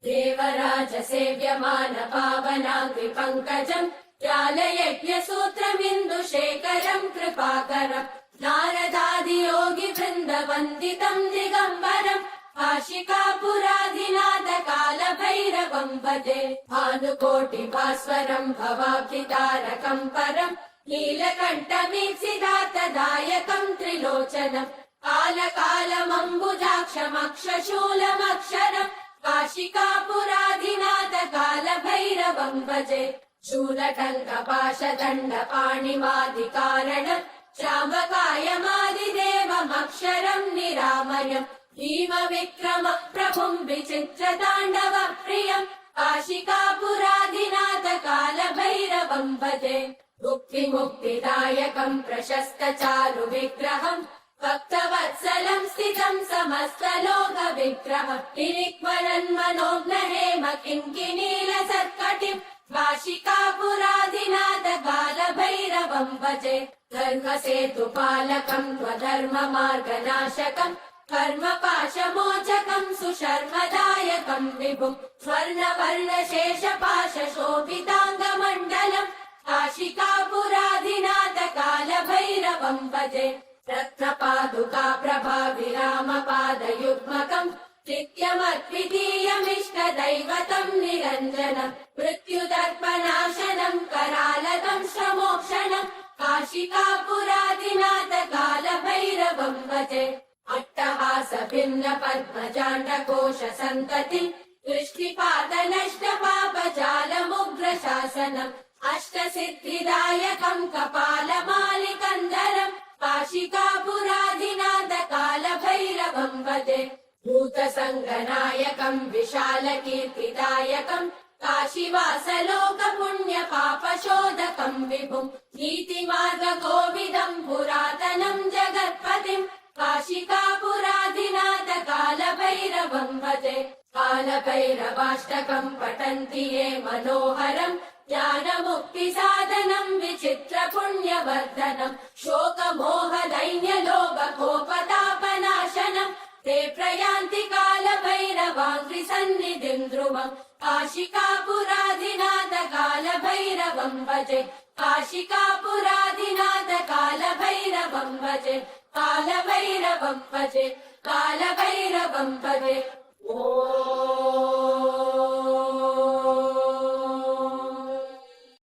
देवराज सेव्यमान पावनाङ्घ्रि पङ्कजम् ज्ञानयज्ञसूत्रमिन्दुशेखरम् कृपाकरम् नारदादियोगि वृन्दवन्दितम् दिगम्बरम् काशिकापुराधिनाथ कालभैरवम् भजे भानुकोटिभास्वरम् भवाब्धितारकम् परम् नीलकण्ठमीप्सितार्थदायकम् त्रिलोचनम् कालकालमम्बुजाक्षमक्षशूलमक्षरम् काशिकापुराधिनाथ कालभैरवम् भजे शूलटङ्कपाशदण्डपाणिमादिकारणम् श्रावकायमादिदेवमक्षरम् निरामयम् भीमविक्रम प्रभुम् विचित्रताण्डव प्रियम् काशिकापुराधिनाथ कालभैरवम् भजे मुक्तिमुक्तिदायकम् प्रशस्त चारु विग्रहम् भक्तवत्सलम् स्थितम् समस्तलोक विग्रहम् निरिक्मरन्मनोज्ञहेम किङ्किणीलसत्कटिम् काशिकापुराधिनाथ कालभैरवम् भजे धर्मसेतुपालकम् त्वधर्ममार्गनाशकम् कर्मपाशमोचकम् सुशर्मदायकम् विभुम् स्वर्णवर्णशेषपाशशोभिताङ्गमण्डलम् काशिकापुराधिनाथ कालभैरवम् भजे रत्नपादुका प्रभाविरामपादयुग्मकम् नित्यमद्वितीयमिष्टदैवतम् निरञ्जनम् मृत्युदर्पनाशनम् करालकम् श्रमोक्षणम् काशिकापुराधिनाथ कालभैरवम् भजे अट्टहास भिन्न पद्मजाण्डकोश सन्ततिम् दृष्टिपातनष्टपापजालमुग्रशासनम् अष्टसिद्धिदायकम् कपालमालिकन्दरम् काशिकापुराधिनाथ कालभैरवम् भजे भूतसङ्गनायकम् विशालकीर्तिदायकम् काशीवासलोकपुण्यपापशोधकम् विभुम् नीतिमार्गकोविदम् पुरातनम् जगत्पतिम् काशिकापुराधिनाथ कालभैरवम् भजे कालभैरवाष्टकम् पठन्ति ये मनोहरम् ज्ञानमुक्तिसाधनम् विचित्रपुण्यवर्धनम् शोकमोहदैन्यलोभकोपतापनाशनम् ते प्रयान्ति कालभैरवाङ्घ्रिसन्निधिम् ध्रुवम् काशिकापुराधिनाथ कालभैरवम् भजे काशिकापुराधिनाथ कालभैरवम् भजे कालभैरवम् भजे कालभैरवम् भजे।